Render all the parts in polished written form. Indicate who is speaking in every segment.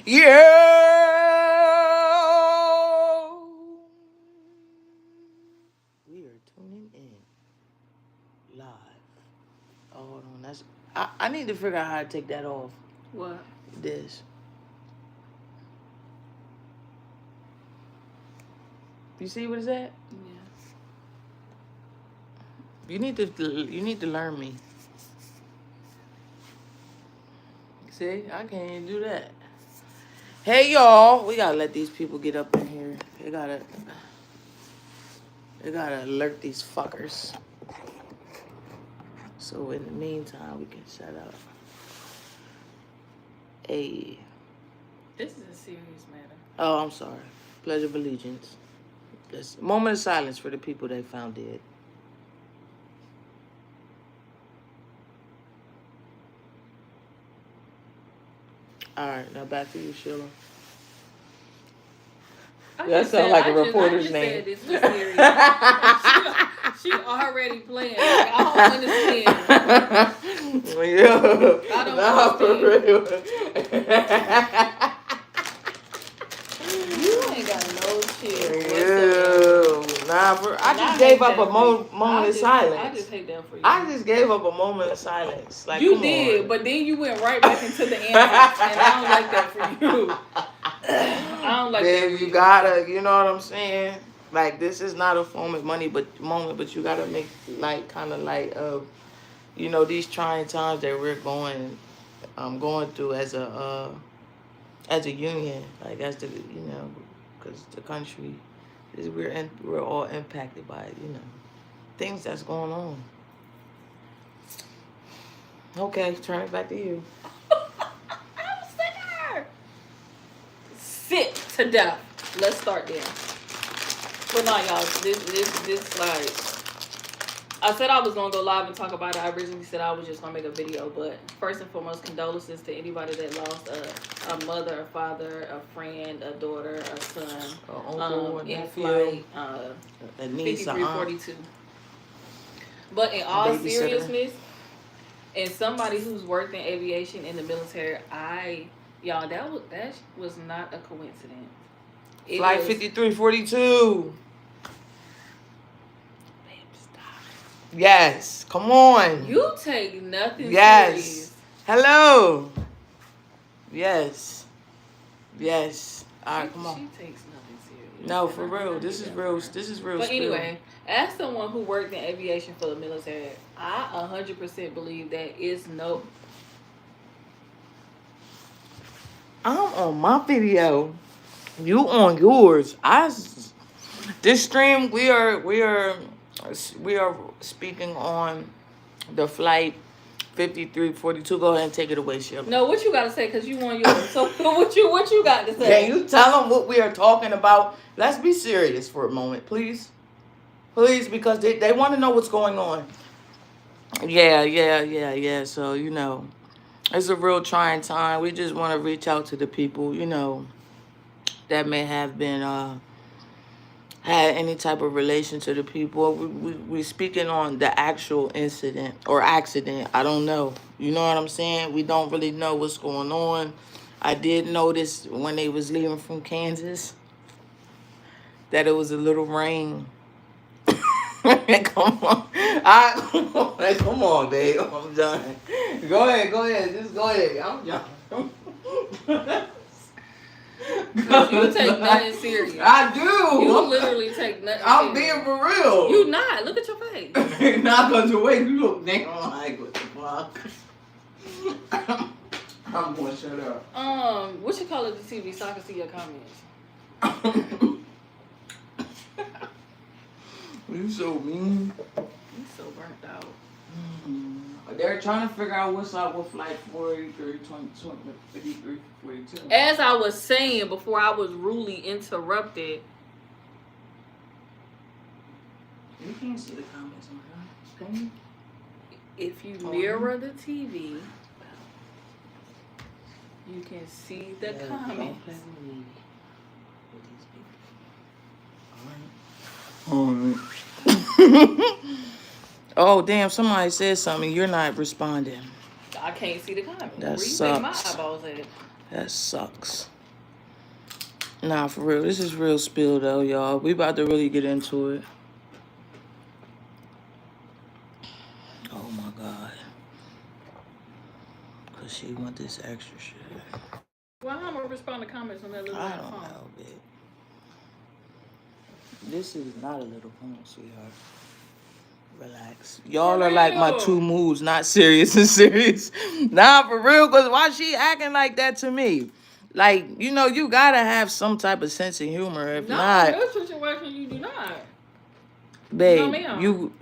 Speaker 1: Yeah. We are tuning in live. Oh, hold on. I need to figure out how to take that off.
Speaker 2: What?
Speaker 1: This. You see what it's at?
Speaker 2: Yeah.
Speaker 1: You need to learn me. See, I can't even do that. Hey y'all, we gotta let these people get up in here. They gotta alert these fuckers. So in the meantime, we can shut up. Hey.
Speaker 2: This is a serious matter.
Speaker 1: Oh, I'm sorry. Pledge of allegiance. Let's moment of silence for the people they found dead. All right, now back to you, Sheila. That sounds like a reporter's name.
Speaker 2: Said this was serious. she already playing. Like, I don't understand.
Speaker 1: Yeah.
Speaker 2: I don't understand. You ain't got no shit.
Speaker 1: I just gave up a moment of silence.
Speaker 2: I just hate that for you.
Speaker 1: I just gave up a moment of silence. Like
Speaker 2: you did, but then you went right back into the answer, and I don't like that for you. I don't like that.
Speaker 1: You gotta, you know what I'm saying? Like, this is not a moment, but you gotta make like kind of like you know, these trying times that we're going through as a union, like as the, you know, because the country is we're all impacted by it, you know, things that's going on. Okay, turn it back to you.
Speaker 2: I'm sick of her. Sick to death. Let's start there. But no, y'all, this like, I said I was gonna go live and talk about it. I originally said I was just gonna make a video, but first and foremost, condolences to anybody that lost a mother, a father, a friend, a daughter, a son,
Speaker 1: uncle,
Speaker 2: in flight,
Speaker 1: a niece,
Speaker 2: 5342. But in all seriousness, and somebody who's worked in aviation in the military, that was not a coincidence.
Speaker 1: Flight 5342. Yes, come on.
Speaker 2: You take nothing serious.
Speaker 1: Hello. Yes. All right, come on.
Speaker 2: She takes nothing serious.
Speaker 1: No, for real. This is real.
Speaker 2: But anyway, as someone who worked in aviation for the military, I 100% believe that it's no.
Speaker 1: I'm on my video. You on yours. This stream we are speaking on the flight 5342. Go ahead and take it away, Sheila.
Speaker 2: No, what you gotta say? Because you want yours. So what you got to say?
Speaker 1: Can you tell them what we are talking about? Let's be serious for a moment, please. Please, because they want to know what's going on. Yeah. So, you know, it's a real trying time. We just want to reach out to the people, you know, that may have been had any type of relation to the people. We speaking on the actual incident or accident. I don't know. You know what I'm saying? We don't really know what's going on. I did notice when they was leaving from Kansas that it was a little rain. Come on. Come on, babe. I'm done. Go ahead. Just go ahead. I'm done.
Speaker 2: Because you take nothing serious.
Speaker 1: I do.
Speaker 2: You literally take nothing
Speaker 1: I'm
Speaker 2: serious.
Speaker 1: being for real.
Speaker 2: You not. Look at your face.
Speaker 1: Not because the way you look, damn, like, what the fuck? I'm going to shut up.
Speaker 2: What you call it the TV so I can see your comments?
Speaker 1: You so mean.
Speaker 2: You so burnt out.
Speaker 1: They're trying to figure out what's up with flight 43, 53, 42.
Speaker 2: As I was saying before I was rudely interrupted.
Speaker 1: You can't see the comments on her. Can you?
Speaker 2: If you mirror the TV, you can see the comments.
Speaker 1: Alright. Oh, damn, somebody said something. You're not responding.
Speaker 2: I can't see the comments.
Speaker 1: That
Speaker 2: Where you
Speaker 1: sucks.
Speaker 2: think my eyeballs at?
Speaker 1: That sucks. Nah, for real. This is real spill though, y'all. We about to really get into it. Oh my God. Cause she want this extra shit.
Speaker 2: Well, I'm gonna respond to comments on that little
Speaker 1: I
Speaker 2: ass
Speaker 1: don't
Speaker 2: phone.
Speaker 1: know, babe. This is not a little phone, sweetheart. Relax. Y'all are like my two moods, not serious and serious. Nah, for real, because why she acting like that to me? Like, you know, you gotta have some type of sense of humor. If
Speaker 2: No,
Speaker 1: not,
Speaker 2: in this situation you do not.
Speaker 1: babe,
Speaker 2: No, ma'am.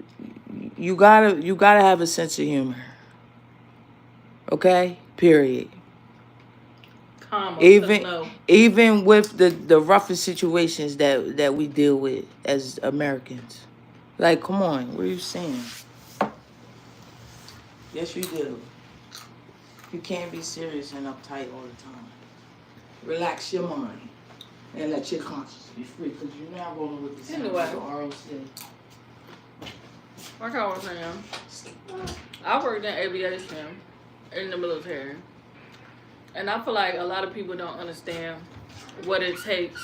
Speaker 1: you gotta have a sense of humor. Okay? Period.
Speaker 2: Comma,
Speaker 1: Even
Speaker 2: no.
Speaker 1: even with the roughest situations that we deal with as Americans. Like, come on, what are you saying? Yes, you do. You can't be serious and uptight all the time. Relax your mind and let your conscience be free, because you're not rolling with the sound
Speaker 2: Anyway.
Speaker 1: of the ROC.
Speaker 2: Like I was saying, I worked in aviation in the military, and I feel like a lot of people don't understand what it takes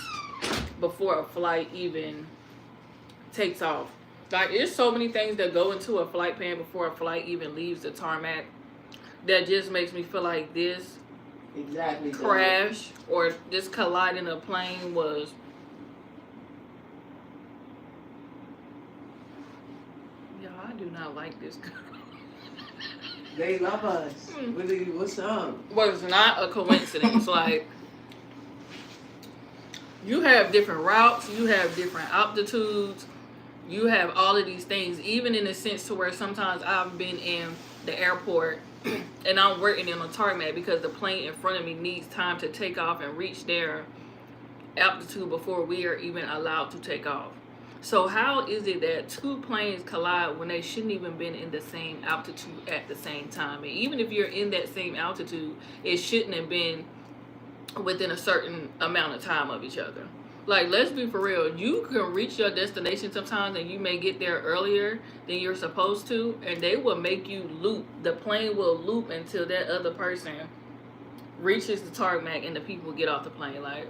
Speaker 2: before a flight even takes off. Like, there's so many things that go into a flight plan before a flight even leaves the tarmac that just makes me feel like this
Speaker 1: Exactly.
Speaker 2: crash or this colliding a plane was. Y'all, I do not like this girl.
Speaker 1: They love us. What's up?
Speaker 2: Was not a coincidence. Like, you have different routes, you have different altitudes, you have all of these things, even in the sense to where sometimes I've been in the airport and I'm waiting on a tarmac because the plane in front of me needs time to take off and reach their altitude before we are even allowed to take off. So how is it that two planes collide when they shouldn't even been in the same altitude at the same time? And even if you're in that same altitude, it shouldn't have been within a certain amount of time of each other. Like, let's be for real. You can reach your destination sometimes and you may get there earlier than you're supposed to, and they will make you loop. The plane will loop until that other person reaches the tarmac and the people get off the plane. Like,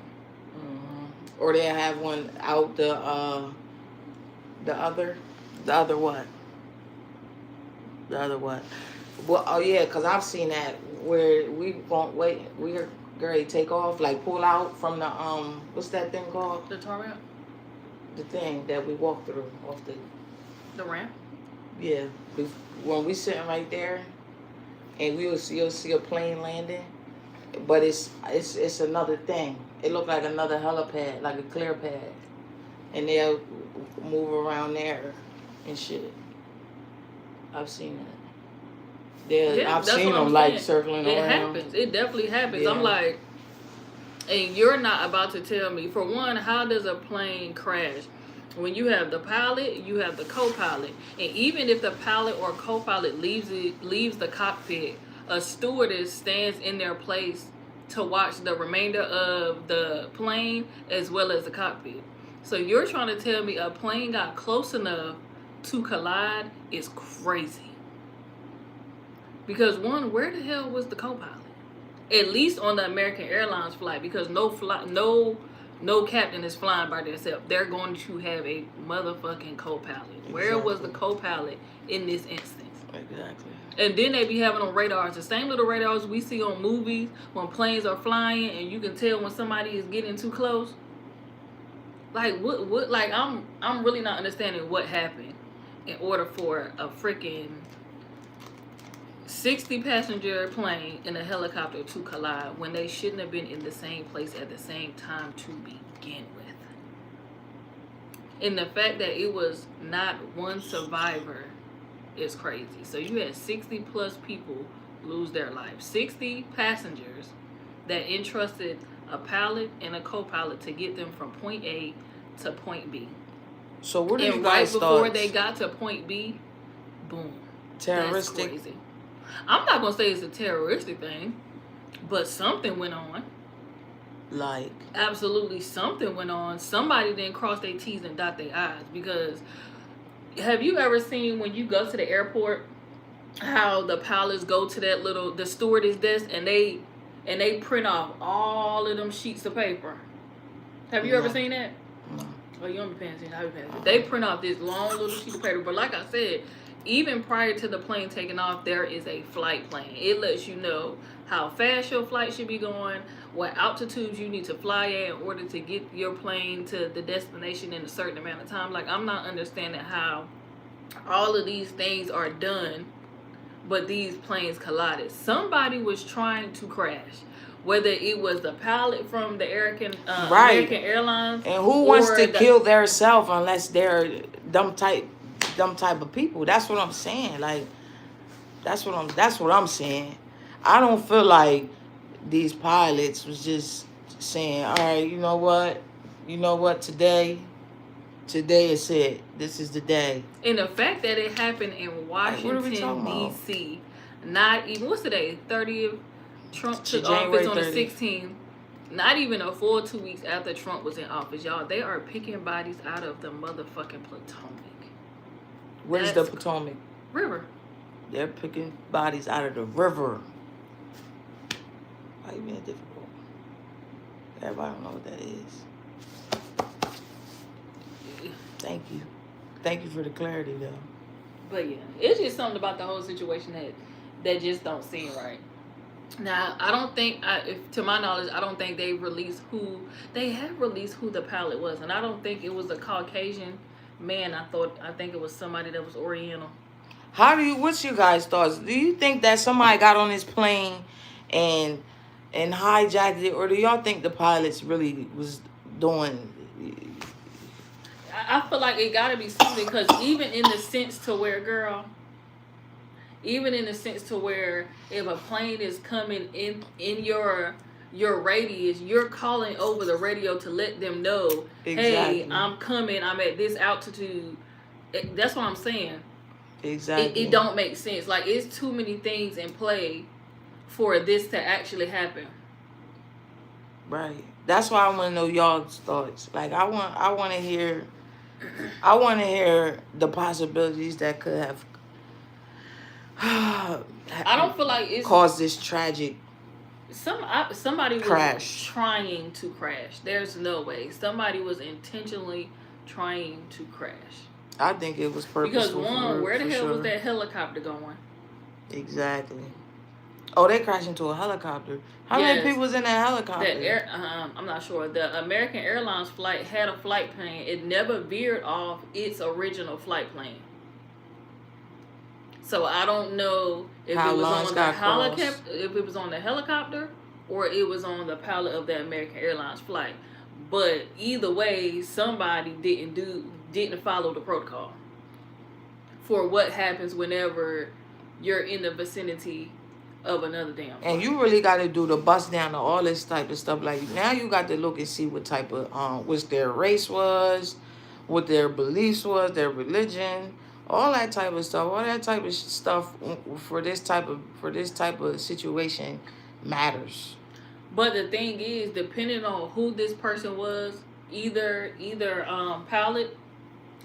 Speaker 1: or they have one out the other what? The other what? Well, oh yeah, because I've seen that where we won't wait. We're ready to take off, like pull out from the what's that thing called?
Speaker 2: the tarmac?
Speaker 1: The thing that we walk through off
Speaker 2: the ramp?
Speaker 1: Yeah. When we sitting right there, and you'll see a plane landing, but it's another thing. It looked like another helipad, like a clear pad, and they'll move around there and shit. I've seen that. I've seen them like circling around.
Speaker 2: It happens. It definitely happens. Yeah. I'm like, and you're not about to tell me, for one, how does a plane crash? When you have the pilot, you have the co-pilot, and even if the pilot or co-pilot leaves the cockpit, a stewardess stands in their place to watch the remainder of the plane as well as the cockpit. So you're trying to tell me a plane got close enough to collide is crazy. Because one, where the hell was the co-pilot? At least on the American Airlines flight, because no captain is flying by themselves. They're going to have a motherfucking co-pilot. Exactly. Where was the co-pilot in this instance?
Speaker 1: Exactly.
Speaker 2: And then they be having on radars, the same little radars we see on movies when planes are flying, and you can tell when somebody is getting too close. Like what? Like I'm really not understanding what happened in order for a freaking 60 passenger plane and a helicopter to collide when they shouldn't have been in the same place at the same time to begin with. And the fact that it was not one survivor is crazy. So you had 60 plus people lose their lives. 60 passengers that entrusted a pilot and a co-pilot to get them from point A to point B.
Speaker 1: So what do you guys
Speaker 2: right before
Speaker 1: thoughts?
Speaker 2: They got to point B, boom.
Speaker 1: Terroristic.
Speaker 2: That's crazy. I'm not gonna say it's a terroristic thing, but something went on.
Speaker 1: Like,
Speaker 2: absolutely something went on. Somebody didn't cross their T's and dot their I's. Because have you ever seen when you go to the airport how the pilots go to the stewardess desk and they and they print off all of them sheets of paper. Have you ever
Speaker 1: No.
Speaker 2: seen that?
Speaker 1: No.
Speaker 2: Oh, you don't be paying attention. I be paying attention. They print off this long little sheet of paper. But like I said, even prior to the plane taking off, there is a flight plan. It lets you know how fast your flight should be going, what altitudes you need to fly at in order to get your plane to the destination in a certain amount of time. Like, I'm not understanding how all of these things are done, but these planes collided. Somebody was trying to crash. Whether it was the pilot from the American Airlines,
Speaker 1: and who wants
Speaker 2: or
Speaker 1: to kill their self unless they're dumb type of people? That's what I'm saying. Like, that's what I'm saying. I don't feel like these pilots was just saying, all right, you know what, today is it. This is the day.
Speaker 2: And the fact that it happened in Washington, D.C., not even, what's today, 30th? Trump took office on the 16th. Not even a full 2 weeks after Trump was in office, y'all. They are picking bodies out of the motherfucking Potomac.
Speaker 1: Where's the Potomac
Speaker 2: River?
Speaker 1: They're picking bodies out of the river. Why you being difficult? Everybody don't know what that is. Thank you for the clarity, though.
Speaker 2: But yeah, it's just something about the whole situation that just don't seem right. Now, I don't think, to my knowledge, I don't think they have released who the pilot was, and I don't think it was a Caucasian man. I think it was somebody that was Oriental.
Speaker 1: What's your guys' thoughts? Do you think that somebody got on this plane and hijacked it, or do y'all think the pilots really was doing?
Speaker 2: I feel like it gotta be something, because even in the sense to where, if a plane is coming in your radius, you're calling over the radio to let them know, hey, I'm coming, I'm at this altitude. That's what I'm saying.
Speaker 1: Exactly.
Speaker 2: It don't make sense. Like, it's too many things in play for this to actually happen.
Speaker 1: Right. That's why I want to know y'all's thoughts. Like, I want to hear the possibilities that could have
Speaker 2: I don't feel like it's
Speaker 1: caused this tragic
Speaker 2: somebody was
Speaker 1: crash.
Speaker 2: Trying to crash. There's no way somebody was intentionally trying to crash.
Speaker 1: I think it was purposeful.
Speaker 2: Because where the hell was that helicopter going?
Speaker 1: Exactly. Oh, they crashed into a helicopter. How many people was in that helicopter?
Speaker 2: I'm not sure. The American Airlines flight had a flight plan. It never veered off its original flight plan. So I don't know if it was on the helicopter, or it was on the pilot of the American Airlines flight. But either way, somebody didn't follow the protocol for what happens whenever you're in the vicinity of another damn flight.
Speaker 1: And you really got to do the bust down to all this type of stuff. Like, now you got to look and see what type of what their race was, what their beliefs was, their religion, all that type of stuff. All that type of stuff for this type of situation matters.
Speaker 2: But the thing is, depending on who this person was, either pilot,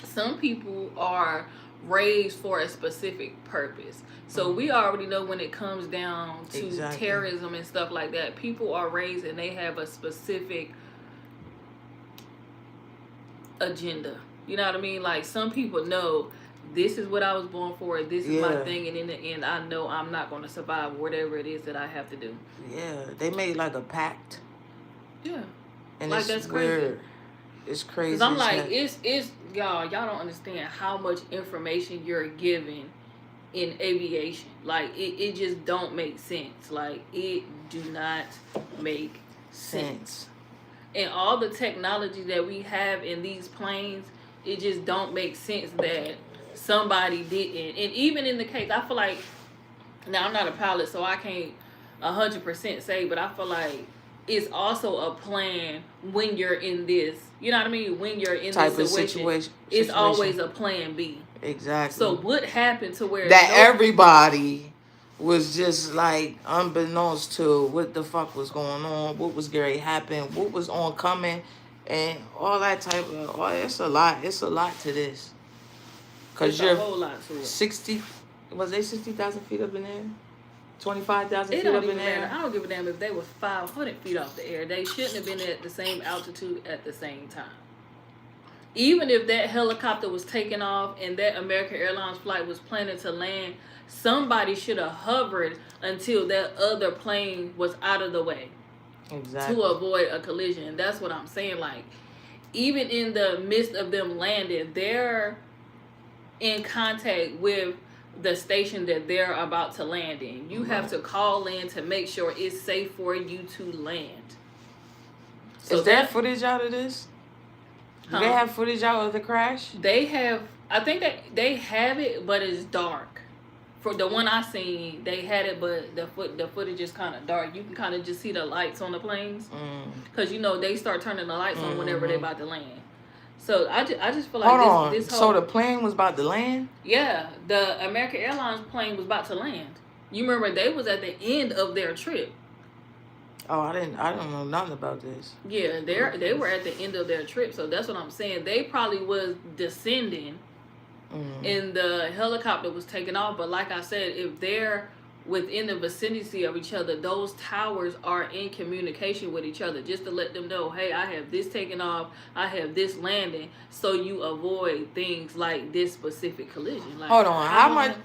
Speaker 2: some people are raised for a specific purpose. So we already know when it comes down to terrorism and stuff like that, people are raised and they have a specific agenda. You know what I mean? Like, some people know, this is what I was born for, this is my thing, and in the end, I know I'm not going to survive whatever it is that I have to do.
Speaker 1: Yeah, they made like a pact.
Speaker 2: Yeah.
Speaker 1: And
Speaker 2: like, that's crazy.
Speaker 1: It's crazy.
Speaker 2: Because I'm like, it's y'all don't understand how much information you're giving in aviation. Like, it just don't make sense. Like, it do not make sense. And all the technology that we have in these planes, it just don't make sense that somebody didn't. And even in the case, I feel like, now I'm not a pilot, so I can't 100% say, but I feel like it's also a plan when you're in this, you know what I mean? When you're in
Speaker 1: type
Speaker 2: this situation, it's always a plan B.
Speaker 1: Exactly.
Speaker 2: So what happened to where
Speaker 1: that everybody was just like unbeknownst to what the fuck was going on, what was going to happen, what was oncoming, and all that type of, it's a lot to this. Because
Speaker 2: you're a whole lot to it.
Speaker 1: 60,000 feet up in there? 25,000
Speaker 2: It
Speaker 1: feet
Speaker 2: don't
Speaker 1: up in
Speaker 2: even
Speaker 1: the
Speaker 2: matter.
Speaker 1: air?
Speaker 2: I don't give a damn if they were 500 feet off the air. They shouldn't have been at the same altitude at the same time. Even if that helicopter was taking off and that American Airlines flight was planning to land, somebody should have hovered until that other plane was out of the way
Speaker 1: Exactly.
Speaker 2: to avoid a collision. That's what I'm saying. Like, even in the midst of them landing, they're in contact with the station that they're about to land in. You have to call in to make sure it's safe for you to land. So
Speaker 1: Is there footage out of this? Do they have footage out of the crash?
Speaker 2: They have. I think that they have it, but it's dark. For the one I seen, they had it, but the footage is kind of dark. You can kind of just see the lights on the planes, because you know they start turning the lights on whenever they're about to land. So I just feel like
Speaker 1: Hold on.
Speaker 2: this whole,
Speaker 1: So the plane was about to land?
Speaker 2: Yeah, the American Airlines plane was about to land. You remember they was at the end of their trip.
Speaker 1: Oh, I don't know nothing about this.
Speaker 2: Yeah, they were at the end of their trip, so that's what I'm saying. They probably was descending, and the helicopter was taking off. But like I said, if they're within the vicinity of each other, those towers are in communication with each other, just to let them know, hey, I have this taking off, I have this landing, so you avoid things like this specific collision. Like,
Speaker 1: hold on,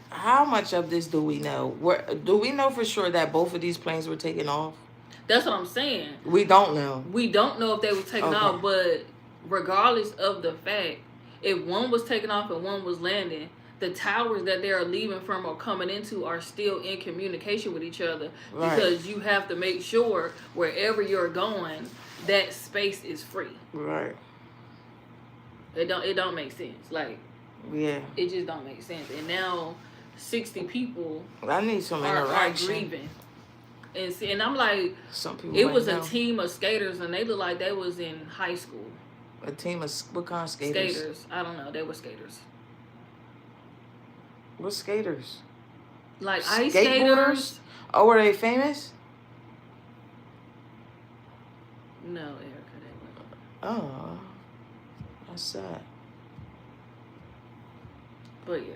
Speaker 1: how much of this do we know? Do we know for sure that both of these planes were taking off?
Speaker 2: That's what I'm saying.
Speaker 1: We don't know.
Speaker 2: We don't know if they were taking off, but regardless of the fact, if one was taking off and one was landing, the towers that they are leaving from or coming into are still in communication with each other, because you have to make sure wherever you're going, that space is free.
Speaker 1: Right.
Speaker 2: It don't make sense. Like,
Speaker 1: yeah,
Speaker 2: it just don't make sense. And now 60 people
Speaker 1: I need some
Speaker 2: are
Speaker 1: interaction.
Speaker 2: grieving. And I'm like,
Speaker 1: some people
Speaker 2: it was a team of skaters, and they looked like they was in high school.
Speaker 1: A team of what kind of skaters?
Speaker 2: Skaters. I don't know. They were skaters.
Speaker 1: What skaters?
Speaker 2: Like ice skaters.
Speaker 1: Oh, were they famous?
Speaker 2: No, Erica, they weren't.
Speaker 1: Oh, that's sad.
Speaker 2: But yeah,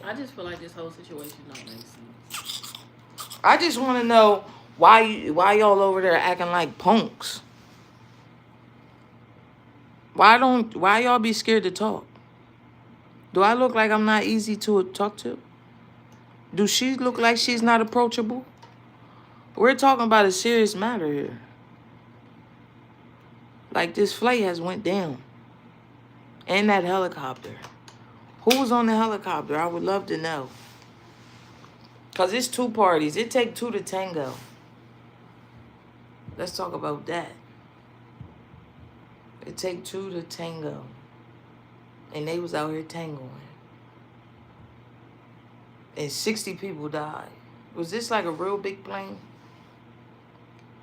Speaker 2: I just feel like this whole situation don't make sense.
Speaker 1: I just want to know why y'all over there acting like punks. Why y'all be scared to talk? Do I look like I'm not easy to talk to? Do she look like she's not approachable? We're talking about a serious matter here. Like, this flight has went down. And that helicopter. Who was on the helicopter? I would love to know. Because it's two parties. It take two to tango. Let's talk about that. It take two to tango. And they was out here tangoing. And 60 people died. Was this like a real big plane?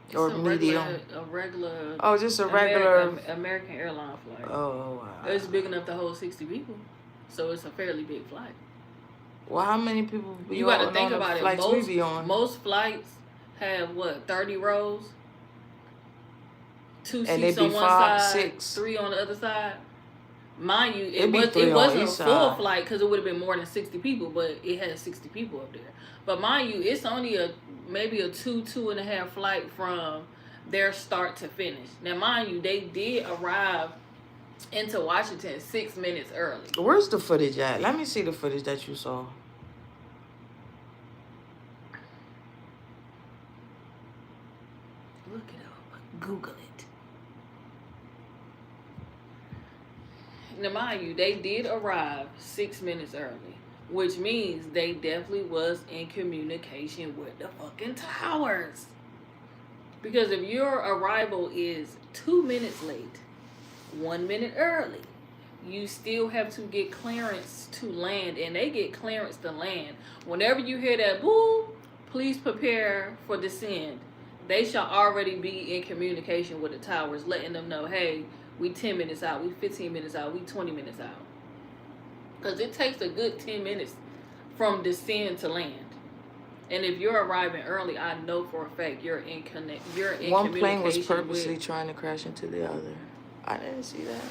Speaker 2: It's
Speaker 1: or
Speaker 2: a
Speaker 1: medium?
Speaker 2: regular.
Speaker 1: Oh, just a regular
Speaker 2: American airline flight.
Speaker 1: Oh, wow.
Speaker 2: It's big enough to hold 60 people, so it's a fairly big flight.
Speaker 1: Well, how many people be
Speaker 2: you got to think about it.
Speaker 1: Most
Speaker 2: flights have 30 rows, 2
Speaker 1: and
Speaker 2: seats on one
Speaker 1: 5,
Speaker 2: side,
Speaker 1: 6.
Speaker 2: 3 on the other side. Mind you,
Speaker 1: it
Speaker 2: wasn't a full flight because it would have been more than 60 people, but it had 60 people up there. But mind you, it's only maybe a 2.5 flight from their start to finish. Now, mind you, they did arrive into Washington 6 minutes early.
Speaker 1: Where's the footage at? Let me see the footage that you saw.
Speaker 2: Look it up. Google it. Now, mind you, they did arrive 6 minutes early, which means they definitely was in communication with the fucking towers. Because if your arrival is 2 minutes late, 1 minute early, you still have to get clearance to land, and they get clearance to land. Whenever you hear that boo, please prepare for descend. They shall already be in communication with the towers, letting them know, hey, we 10 minutes out, we 15 minutes out, we 20 minutes out. Because it takes a good 10 minutes from descend to land. And if you're arriving early, I know for a fact you're in
Speaker 1: One plane was purposely trying to crash into the other. I didn't see that.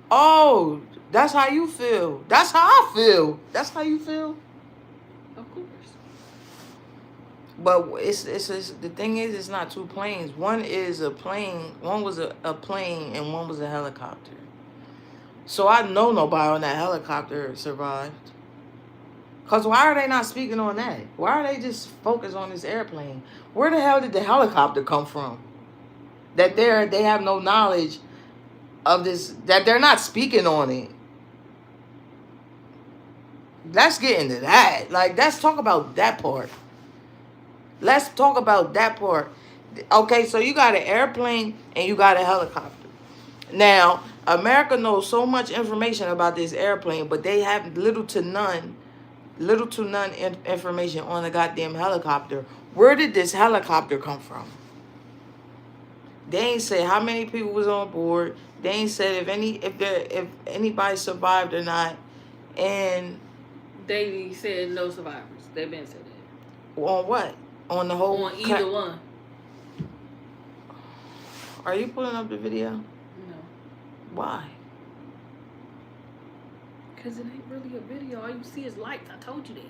Speaker 1: Oh, that's how you feel. That's how I feel. That's how you feel.
Speaker 2: Of course.
Speaker 1: But it's the thing is, it's not two planes. One is a plane. One was a plane, and one was a helicopter. So I know nobody on that helicopter survived. Cause why are they not speaking on that? Why are they just focused on this airplane? Where the hell did the helicopter come from? That they have no knowledge of this. That they're not speaking on it. Let's get into that. Like, let's talk about that part. Let's talk about that part. Okay, so you got an airplane and you got a helicopter. Now, America knows so much information about this airplane, but they have little to none information on the goddamn helicopter. Where did this helicopter come from? They ain't say how many people was on board. They ain't said if anybody survived or not. And
Speaker 2: they said no survivors. They've been said that.
Speaker 1: On what? On the whole?
Speaker 2: On either one.
Speaker 1: Are you pulling up the video?
Speaker 2: No.
Speaker 1: Why?
Speaker 2: Because it ain't really a video. All you see is lights. I told you that.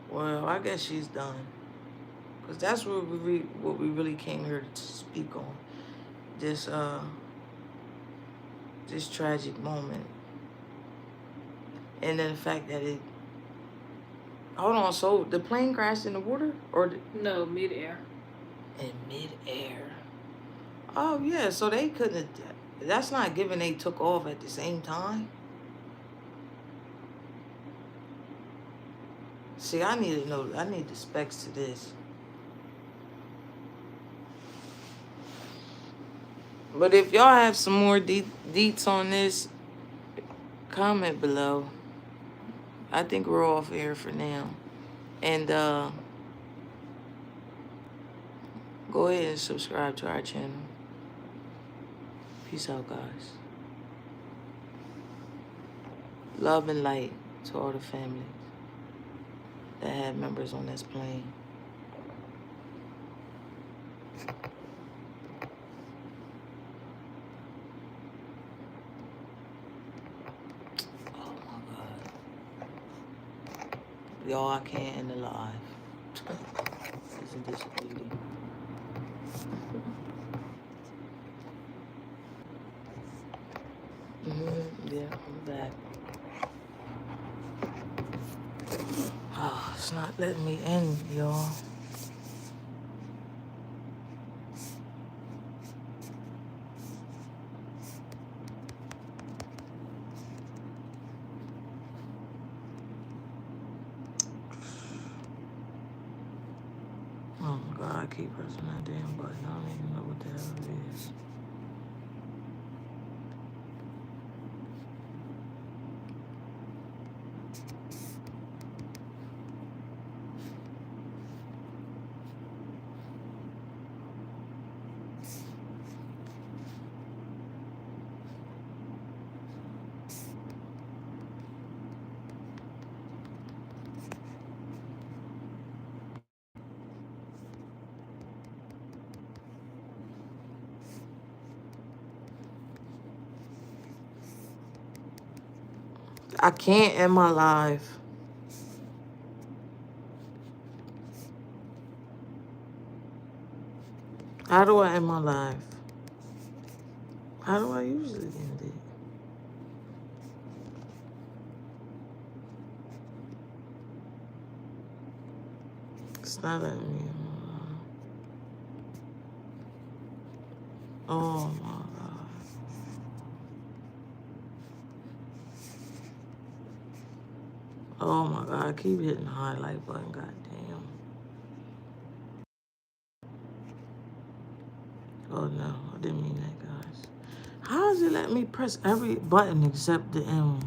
Speaker 1: Well, I guess she's done. Because that's what we really came here to speak on. This tragic moment. And then the fact that it... Hold on, so the plane crashed in the water? Or
Speaker 2: no, midair.
Speaker 1: In midair. Oh, yeah, so they couldn't... That's not given they took off at the same time. See, I need to know... I need the specs to this. But if y'all have some more deets on this, comment below. I think we're off air for now. And go ahead and subscribe to our channel. Peace out, guys. Love and light to all the families that had members on this plane. Y'all, I can't end the live. Isn't this bleeding? Yeah, I'm back. Oh, it's not letting me end, y'all. Oh my God, I keep pressing that damn button. I don't even know what the hell it is. I can't end my live. How do I end my live? How do I usually end it? It's not letting me. Oh my God. Oh my God, I keep hitting the highlight button, goddamn. Oh no, I didn't mean that, guys. How does it let me press every button except the M?